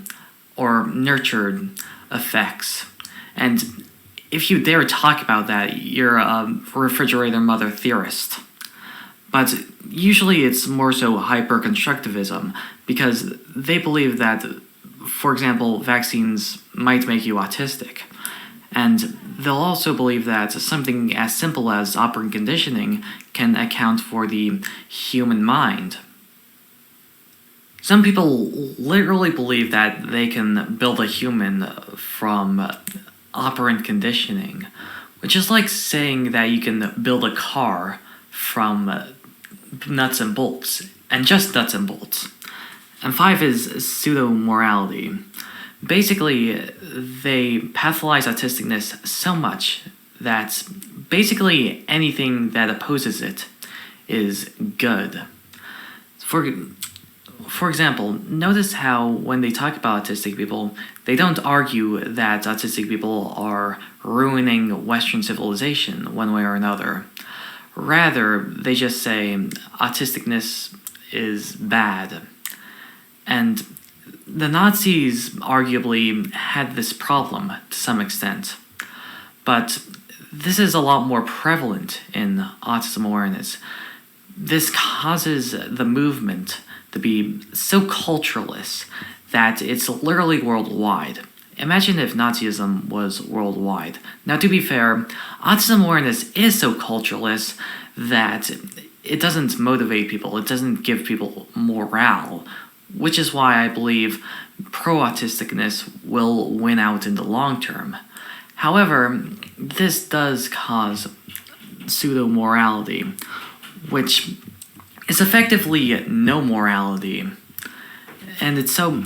or nurtured effects. And if you dare talk about that, you're a refrigerator mother theorist. But usually it's more so hyper-constructivism, because they believe that, for example, vaccines might make you autistic. And they'll also believe that something as simple as operant conditioning can account for the human mind. Some people literally believe that they can build a human from operant conditioning, which is like saying that you can build a car from nuts and bolts, and just nuts and bolts. And 5 is pseudo-morality. Basically, they pathologize autisticness so much that basically anything that opposes it is good. For example, notice how when they talk about autistic people, they don't argue that autistic people are ruining Western civilization one way or another. Rather, they just say autisticness is bad. And the Nazis arguably had this problem to some extent, but this is a lot more prevalent in autism awareness. This causes the movement to be so culturalist that it's literally worldwide. Imagine if Nazism was worldwide. Now, to be fair, autism awareness is so culturalist that it doesn't motivate people, it doesn't give people morale, which is why I believe pro-autisticness will win out in the long term. However, this does cause pseudo-morality, which is effectively no morality. And it's so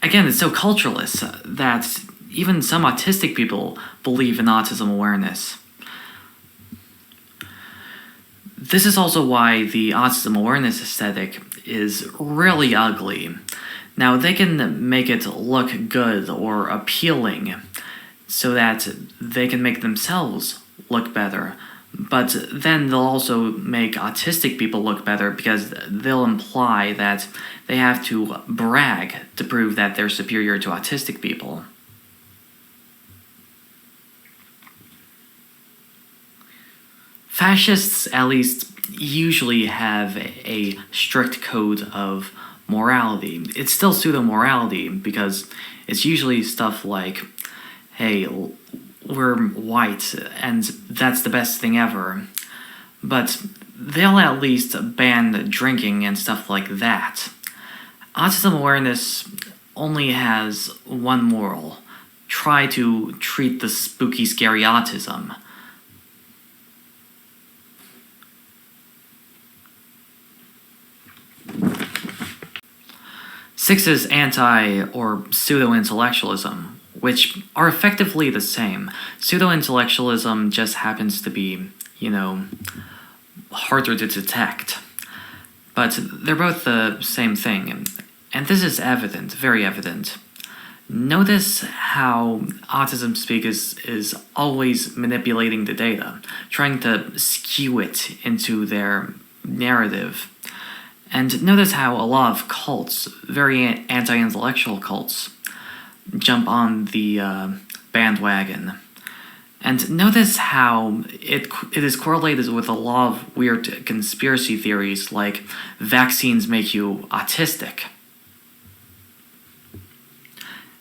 culturalist that even some autistic people believe in autism awareness. This is also why the autism awareness aesthetic is really ugly. Now, they can make it look good or appealing so that they can make themselves look better, but then they'll also make autistic people look better because they'll imply that they have to brag to prove that they're superior to autistic people. Fascists, at least, usually have a strict code of morality. It's still pseudo-morality because it's usually stuff like, hey, we're white and that's the best thing ever. But they'll at least ban drinking and stuff like that. Autism awareness only has one moral: try to treat the spooky, scary autism. Six is anti- or pseudo-intellectualism, which are effectively the same. Pseudo-intellectualism just happens to be, harder to detect. But they're both the same thing, and this is evident, very evident. Notice how autism speak is always manipulating the data, trying to skew it into their narrative. And notice how a lot of cults, very anti-intellectual cults, jump on the bandwagon. And notice how it is correlated with a lot of weird conspiracy theories like vaccines make you autistic.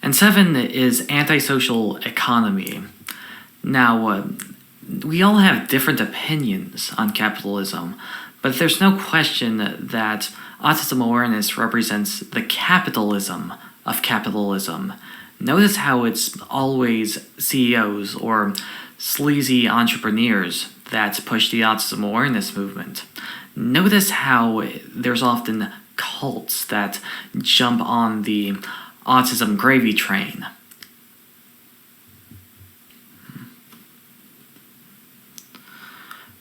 And 7 is antisocial economy. Now, we all have different opinions on capitalism, but there's no question that autism awareness represents the capitalism of capitalism. Notice how it's always CEOs or sleazy entrepreneurs that push the autism awareness movement. Notice how there's often cults that jump on the autism gravy train.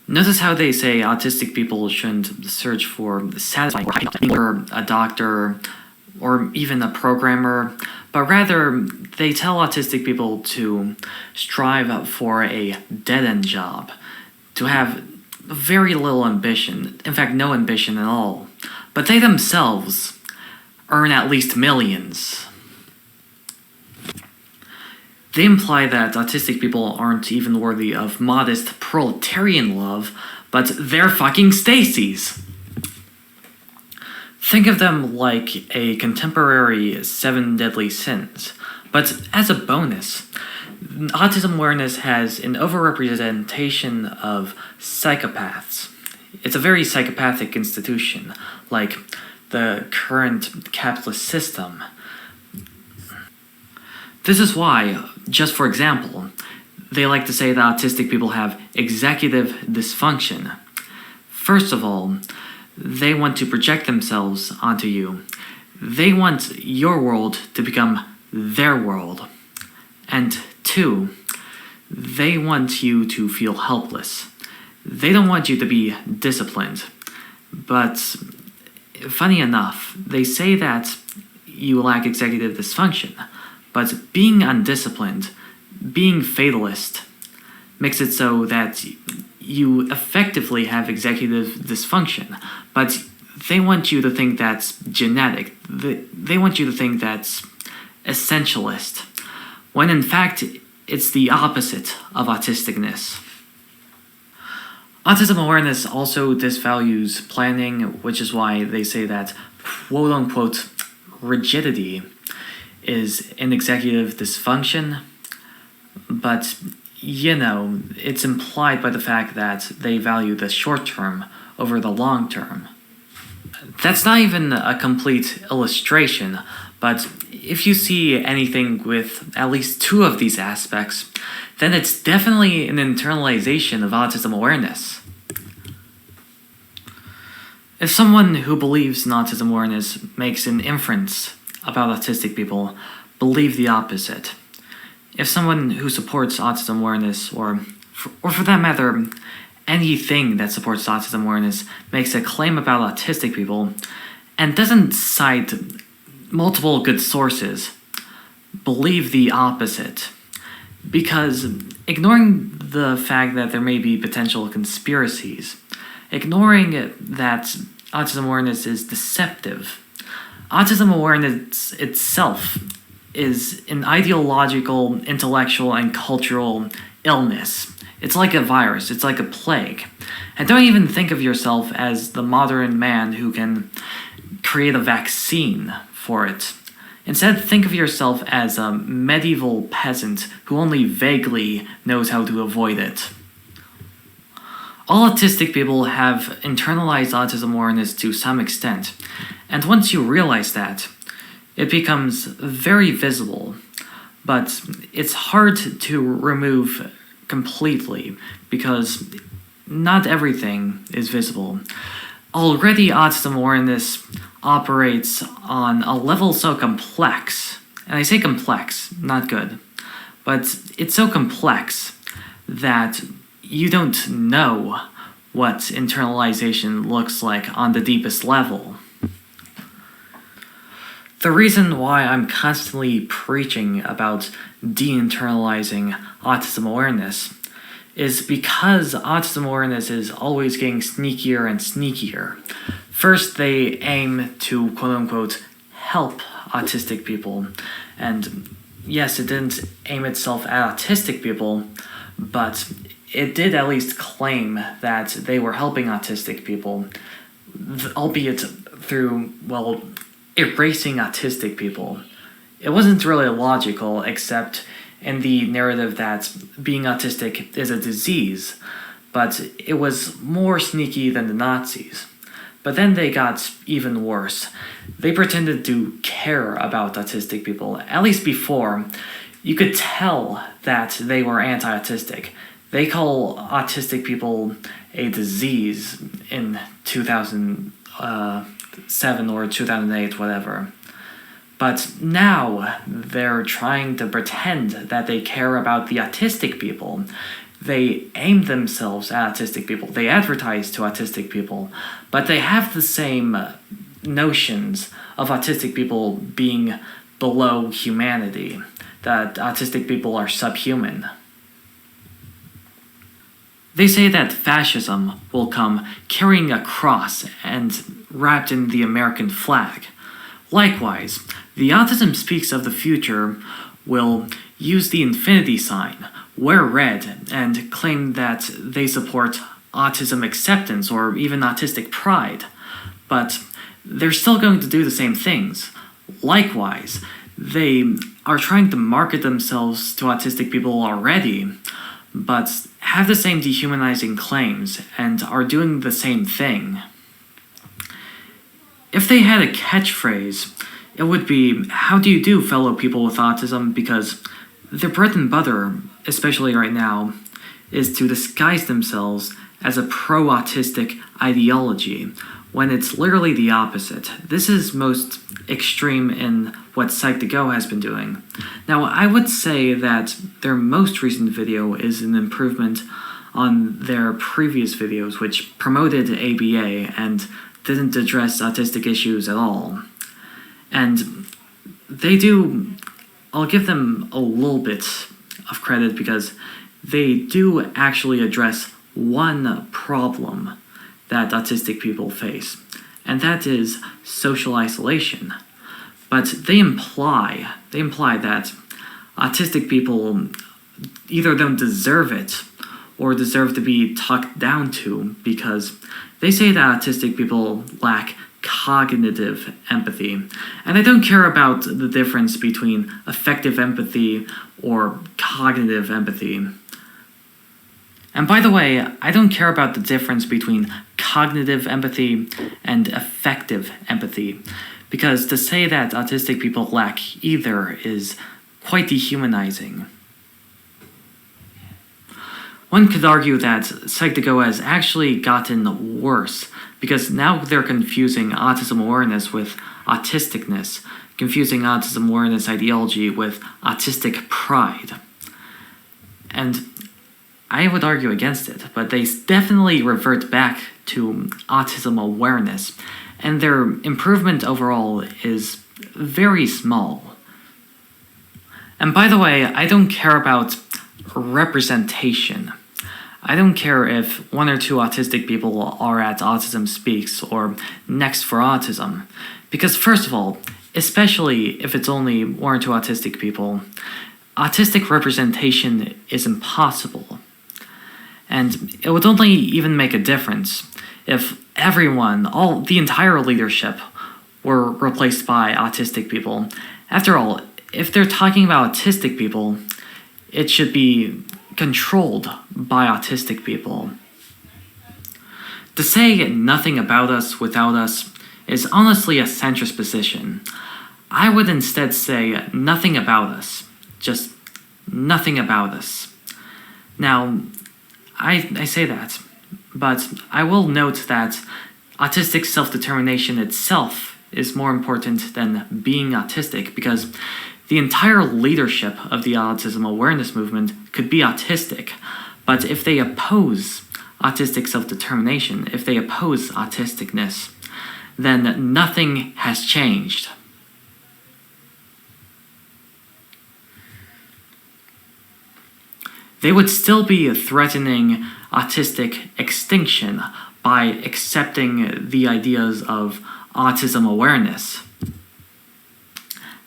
Notice how they say autistic people shouldn't search for satisfying or a doctor or even a programmer, but rather they tell autistic people to strive for a dead-end job, to have very little ambition, in fact no ambition at all, but they themselves earn at least millions. They imply that autistic people aren't even worthy of modest proletarian love, but they're fucking Stacy's. Think of them like a contemporary 7 Deadly Sins, but as a bonus, autism awareness has an overrepresentation of psychopaths. It's a very psychopathic institution, like the current capitalist system. This is why, just for example, they like to say that autistic people have executive dysfunction. First of all, they want to project themselves onto you. They want your world to become their world. And 2, they want you to feel helpless. They don't want you to be disciplined. But funny enough, they say that you lack executive dysfunction. But being undisciplined, being fatalist, makes it so that you effectively have executive dysfunction. But they want you to think that's genetic. They want you to think that's essentialist, when in fact it's the opposite of autisticness. Autism awareness also disvalues planning, which is why they say that quote-unquote rigidity is an executive dysfunction, but it's implied by the fact that they value the short term over the long term. That's not even a complete illustration, But if you see anything with at least two of these aspects, then it's definitely an internalization of autism awareness. If someone who believes in autism awareness makes an inference about autistic people, believe the opposite. If someone who supports autism awareness, or for that matter, anything that supports autism awareness, makes a claim about autistic people and doesn't cite multiple good sources, believe the opposite. Because ignoring the fact that there may be potential conspiracies, ignoring that autism awareness is deceptive, autism awareness itself is an ideological, intellectual, and cultural illness. It's like a virus, it's like a plague. And don't even think of yourself as the modern man who can create a vaccine for it. Instead, think of yourself as a medieval peasant who only vaguely knows how to avoid it. All autistic people have internalized autism awareness to some extent, and once you realize that, it becomes very visible, but it's hard to remove completely because not everything is visible. Already, autism awareness operates on a level so complex, and I say complex, not good, but it's so complex that you don't know what internalization looks like on the deepest level. The reason why I'm constantly preaching about de-internalizing autism awareness is because autism awareness is always getting sneakier and sneakier. First, they aim to quote-unquote help autistic people, and yes, it didn't aim itself at autistic people, but it did at least claim that they were helping autistic people, albeit through, well, erasing autistic people. It wasn't really logical, except in the narrative that being autistic is a disease, but it was more sneaky than the Nazis. But then they got even worse. They pretended to care about autistic people. At least before, you could tell that they were anti-autistic. They call autistic people a disease in 2007 or 2008, whatever. But now they're trying to pretend that they care about the autistic people. They aim themselves at autistic people. They advertise to autistic people. But they have the same notions of autistic people being below humanity, that autistic people are subhuman. They say that fascism will come carrying a cross and wrapped in the American flag. Likewise, the Autism Speaks of the future will use the infinity sign, wear red, and claim that they support autism acceptance or even autistic pride. But they're still going to do the same things. Likewise, they are trying to market themselves to autistic people already, but have the same dehumanizing claims and are doing the same thing. If they had a catchphrase, it would be, "How do you do, fellow people with autism?" Because their bread and butter, especially right now, is to disguise themselves as a pro-autistic ideology, when it's literally the opposite. This is most extreme in what Psych2Go has been doing. Now, I would say that their most recent video is an improvement on their previous videos, which promoted ABA and didn't address autistic issues at all. And they do, I'll give them a little bit of credit because they do actually address one problem that autistic people face, and that is social isolation. But they imply that autistic people either don't deserve it or deserve to be talked down to because they say that autistic people lack cognitive empathy. And I don't care about the difference between affective empathy or cognitive empathy. And by the way, I don't care about the difference between cognitive empathy and affective empathy, because to say that autistic people lack either is quite dehumanizing. One could argue that Psych2Go has actually gotten worse, because now they're confusing autism awareness with autisticness, confusing autism awareness ideology with autistic pride. And I would argue against it, but they definitely revert back to autism awareness, and their improvement overall is very small. And by the way, I don't care about representation. I don't care if 1 or 2 autistic people are at Autism Speaks or Next for Autism, because first of all, especially if it's only 1 or 2 autistic people, autistic representation is impossible. And it would only even make a difference if everyone, the entire leadership, were replaced by autistic people. After all, if they're talking about autistic people, it should be controlled by autistic people. To say nothing about us without us is honestly a centrist position. I would instead say nothing about us, just nothing about us. Now, I say that, but I will note that autistic self-determination itself is more important than being autistic, because the entire leadership of the autism awareness movement could be autistic, but if they oppose autistic self-determination, if they oppose autisticness, then nothing has changed. They would still be threatening autistic extinction by accepting the ideas of autism awareness.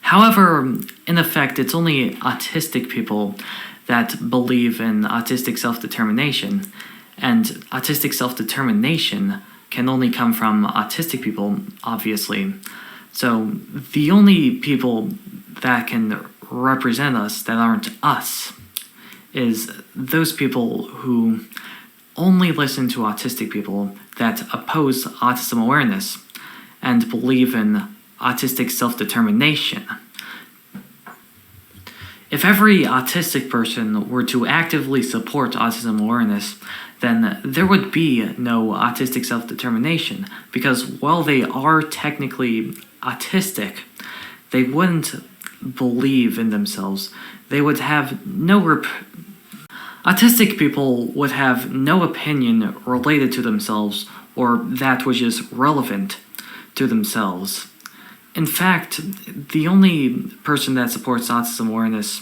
However, in effect, it's only autistic people that believe in autistic self-determination, and autistic self-determination can only come from autistic people, obviously. So the only people that can represent us that aren't us is those people who only listen to autistic people that oppose autism awareness and believe in autistic self-determination. If every autistic person were to actively support autism awareness, then there would be no autistic self-determination, because while they are technically autistic, they wouldn't believe in themselves. They would have no autistic people would have no opinion related to themselves or that which is relevant to themselves. In fact, the only person that supports autism awareness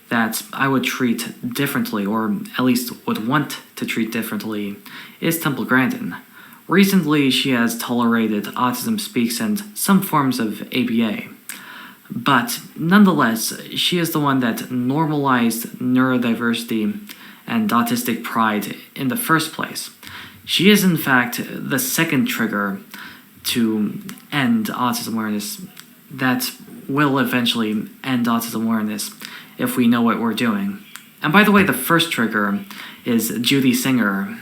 that I would treat differently, or at least would want to treat differently, is Temple Grandin. Recently, she has tolerated Autism Speaks and some forms of ABA. But nonetheless, she is the one that normalized neurodiversity and autistic pride in the first place. She is, in fact, the second trigger to end autism awareness that will eventually end autism awareness if we know what we're doing. And by the way, the first trigger is Judy Singer.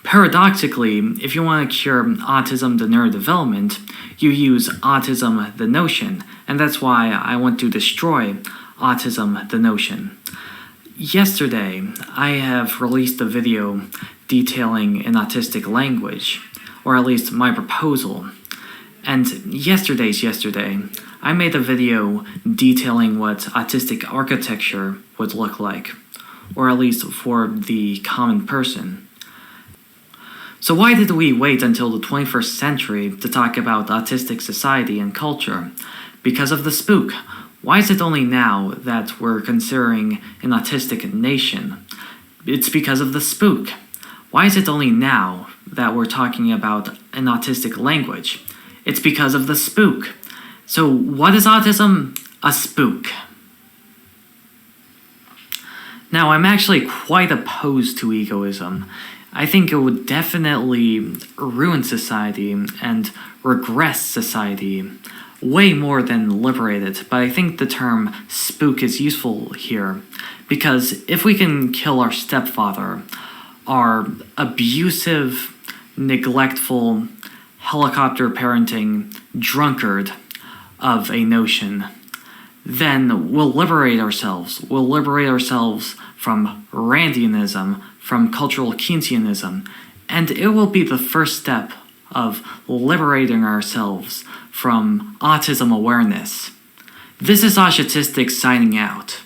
Paradoxically, if you want to cure autism the neurodevelopment, you use autism the notion, and that's why I want to destroy autism the notion. Yesterday, I have released a video detailing an autistic language, or at least my proposal. And yesterday, I made a video detailing what autistic architecture would look like, or at least for the common person. So why did we wait until the 21st century to talk about autistic society and culture? Because of the spook. Why is it only now that we're considering an autistic nation? It's because of the spook. Why is it only now that we're talking about an autistic language? It's because of the spook. So what is autism? A spook. Now, I'm actually quite opposed to egoism. I think it would definitely ruin society and regress society way more than liberate it, but I think the term spook is useful here, because if we can kill our stepfather, our abusive, neglectful, helicopter parenting drunkard of a notion, then we'll liberate ourselves. We'll liberate ourselves from Randianism, from cultural Keynesianism, and it will be the first step of liberating ourselves from autism awareness. This is Autistic signing out.